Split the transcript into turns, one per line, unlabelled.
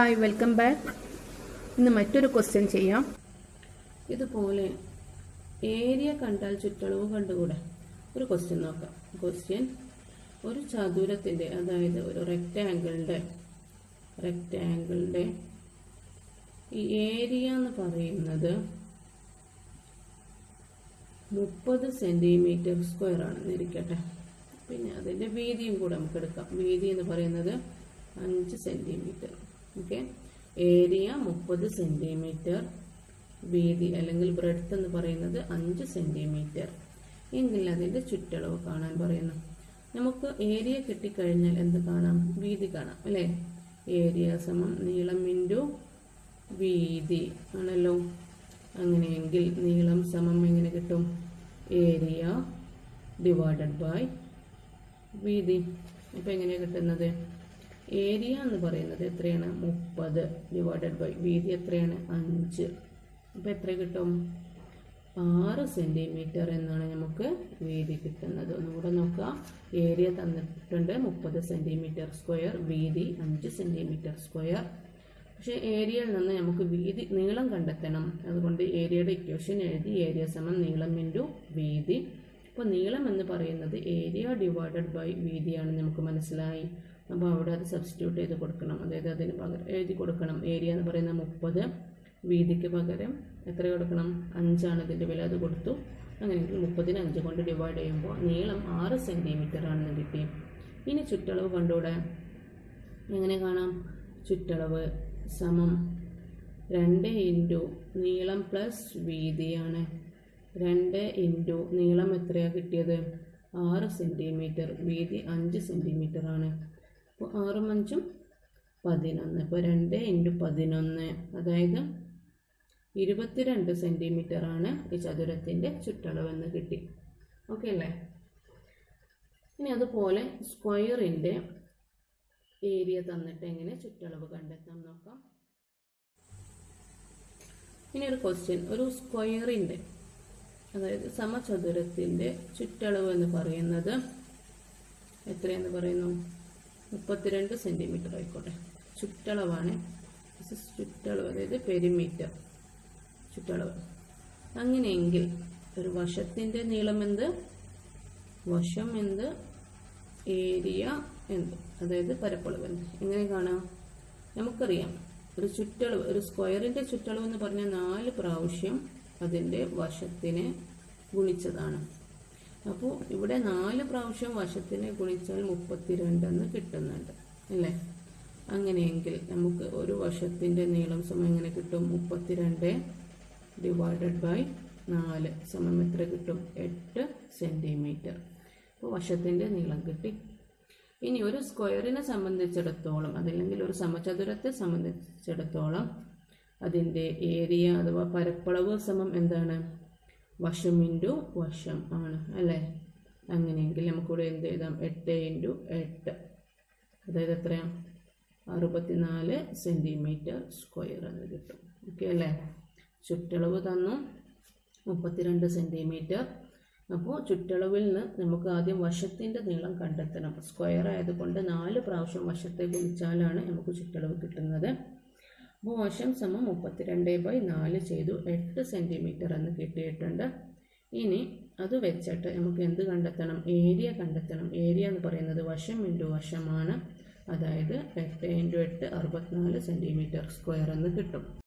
Hi, welcome back. ഇന്ന് മറ്റൊരു question ചെയ്യാം. ഇതുപോലെ ഏരിയ കണ്ടാൽ ചുറ്റളവ് കണ്ടുകൂടെ? ഒരു ക്വസ്റ്റ്യൻ നോക്കാം. ക്വസ്റ്റ്യൻ: ഒരു ചതുരത്തിൻ്റെ, അതായത് ഒരു റെക്റ്റാങ്കിളിൻ്റെ ഈ ഏരിയ എന്ന് പറയുന്നത് 30 സെൻറ്റിമീറ്റർ സ്ക്വയർ ആണെന്ന് ഇരിക്കട്ടെ. പിന്നെ അതിൻ്റെ വീതിയും കൂടെ നമുക്ക് എടുക്കാം. വീതി എന്ന് പറയുന്നത് 5 സെൻറ്റിമീറ്റർ. ഓക്കെ, ഏരിയ 30 സെൻറ്റിമീറ്റർ, വീതി അല്ലെങ്കിൽ ബ്രെഡ്ത്ത് എന്ന് പറയുന്നത് 5 സെൻറ്റിമീറ്റർ എങ്കിൽ അതിൻ്റെ ചുറ്റളവ് കാണാൻ പറയുന്നു. നമുക്ക് ഏരിയ കിട്ടിക്കഴിഞ്ഞാൽ എന്ത് കാണാം? വീതി കാണാം അല്ലേ? ഏരിയ സമം നീളം ഇൻറ്റു വീതി ആണല്ലോ. അങ്ങനെയെങ്കിൽ നീളം സമം എങ്ങനെ കിട്ടും? ഏരിയ ഡിവൈഡഡ് ബൈ വീതി. അപ്പോൾ എങ്ങനെയാണ് കിട്ടുന്നത്? ഏരിയ എന്ന് പറയുന്നത് എത്രയാണ്? 30 ഡിവൈഡഡ് ബൈ വീതി എത്രയാണ്? 5. അപ്പോൾ എത്ര കിട്ടും? 6 സെൻറ്റിമീറ്റർ എന്നാണ് നമുക്ക് വീതി കിട്ടുന്നത്. ഒന്നുകൂടെ നോക്കുക. ഏരിയ തന്നിട്ടുണ്ട് 30 സെൻറ്റിമീറ്റർ സ്ക്വയർ, വീതി 5 സെൻറ്റിമീറ്റർ സ്ക്വയർ. പക്ഷേ ഏരിയയിൽ നിന്ന് നമുക്ക് നീളം കണ്ടെത്തണം. അതുകൊണ്ട് ഏരിയയുടെ ഇക്വേഷൻ എഴുതി. ഏരിയ സമം നീളം ഇൻറ്റു വീതി. അപ്പോൾ നീളം എന്ന് പറയുന്നത് ഏരിയ ഡിവൈഡഡ് ബൈ വീതിയാണ് നമുക്ക് മനസ്സിലായി. അപ്പോൾ അവിടെ അത് സബ്സ്റ്റിറ്റ്യൂട്ട് ചെയ്ത് കൊടുക്കണം. അതായത് അതിന് പകരം എഴുതി കൊടുക്കണം. ഏരിയ എന്ന് പറയുന്നത് 30, വീതിക്ക് പകരം എത്ര കൊടുക്കണം? 5 ആണ് ഇതിൻ്റെ വില. അത് കൊടുത്തു. അങ്ങനെയെങ്കിൽ 30നെ 5 കൊണ്ട് ഡിവൈഡ് ചെയ്യുമ്പോൾ നീളം 6 സെൻറ്റിമീറ്റർ ആണെന്ന് കിട്ടി. ഇനി ചുറ്റളവ് കണ്ടുകൂടെ? എങ്ങനെ കാണാം? ചുറ്റളവ് സമം 2 ഇൻറ്റു നീളം പ്ലസ് വീതിയാണ്. 2 ഇൻറ്റു നീളം എത്രയാണ് കിട്ടിയത്? 6 സെൻറ്റിമീറ്റർ, വീതി 5 സെൻറ്റിമീറ്റർ ആണ്. അപ്പോൾ 6ഉം 5ഉം 11. ഇപ്പോൾ 2 ഇൻറ്റു 11, അതായത് 22 സെൻറ്റിമീറ്റർ ആണ് ഈ ചതുരത്തിൻ്റെ ചുറ്റളവെന്ന് കിട്ടി. ഓക്കെ അല്ലേ? ഇനി അതുപോലെ സ്ക്വയറിൻ്റെ ഏരിയ തന്നിട്ട് എങ്ങനെ ചുറ്റളവ് കണ്ടെത്താം നോക്കാം. ഇനി ഒരു ക്വസ്റ്റ്യൻ: ഒരു സ്ക്വയറിൻ്റെ, അതായത് സമചതുരത്തിൻ്റെ ചുറ്റളവ് എന്ന് പറയുന്നത് എത്രയെന്ന് പറയുന്നു? 32 സെൻറ്റിമീറ്റർ ആയിക്കോട്ടെ. ചുറ്റളവാണ്. ചുറ്റളവ്, അതായത് പെരിമീറ്റർ ചുറ്റളവ്. അങ്ങനെയെങ്കിൽ ഒരു വശത്തിൻ്റെ നീളം എന്ത്? വശം എന്ത്? ഏരിയ എന്ത്? അതായത് പരപ്പളവ് എന്ത്? എങ്ങനെ കാണാം? നമുക്കറിയാം, ഒരു ചുറ്റളവ്, ഒരു സ്ക്വയറിൻ്റെ ചുറ്റളവ് എന്ന് പറഞ്ഞാൽ 4 പ്രാവശ്യം അതിൻ്റെ വശത്തിനെ ഗുണിച്ചതാണ്. അപ്പോൾ ഇവിടെ 4 പ്രാവശ്യം വശത്തിനെ ഗുണിച്ചാൽ 32 എന്ന് കിട്ടുന്നുണ്ട് അല്ലേ? അങ്ങനെയെങ്കിൽ നമുക്ക് ഒരു വശത്തിൻ്റെ നീളം സമയം എങ്ങനെ കിട്ടും? 32 ഡിവൈഡഡ് ബൈ 4 സമയം എത്ര കിട്ടും? 8 സെൻറ്റിമീറ്റർ. അപ്പോൾ വശത്തിൻ്റെ നീളം കിട്ടി. ഇനി ഒരു സ്ക്വയറിനെ സംബന്ധിച്ചിടത്തോളം, അതല്ലെങ്കിൽ ഒരു സമചതുരത്തെ സംബന്ധിച്ചിടത്തോളം അതിൻ്റെ ഏരിയ അഥവാ പരപ്പളവ് സമം എന്താണ്? വശം ഇൻറ്റു വശം ആണ് അല്ലേ? അങ്ങനെയെങ്കിൽ നമുക്കിവിടെ എന്ത് എഴുതാം? 8 ഇൻറ്റു 8, അതായത് എത്രയാണ്? 64 സെൻറ്റിമീറ്റർ സ്ക്വയർ എന്ന് കിട്ടും. ഓക്കെ അല്ലേ? ചുറ്റളവ് തന്നു 32 സെൻറ്റിമീറ്റർ. അപ്പോൾ ചുറ്റളവിൽ നിന്ന് നമുക്ക് ആദ്യം വശത്തിൻ്റെ നീളം കണ്ടെത്തണം. സ്ക്വയർ ആയതുകൊണ്ട് 4 പ്രാവശ്യം വശത്തെ ഗുണിച്ചാലാണ് നമുക്ക് ചുറ്റളവ് കിട്ടുന്നത്. അപ്പോൾ വശം സമം 32/4 ചെയ്തു 8 സെൻറ്റിമീറ്റർ എന്ന് കിട്ടിയിട്ടുണ്ട്. ഇനി അത് വെച്ചിട്ട് നമുക്ക് എന്ത് കണ്ടെത്തണം? ഏരിയ കണ്ടെത്തണം. ഏരിയ എന്ന് പറയുന്നത് വശം ഇൻറ്റു വശമാണ്. അതായത് 8 ഇൻറ്റു 8 64 സെൻറ്റിമീറ്റർ സ്ക്വയർ എന്ന് കിട്ടും.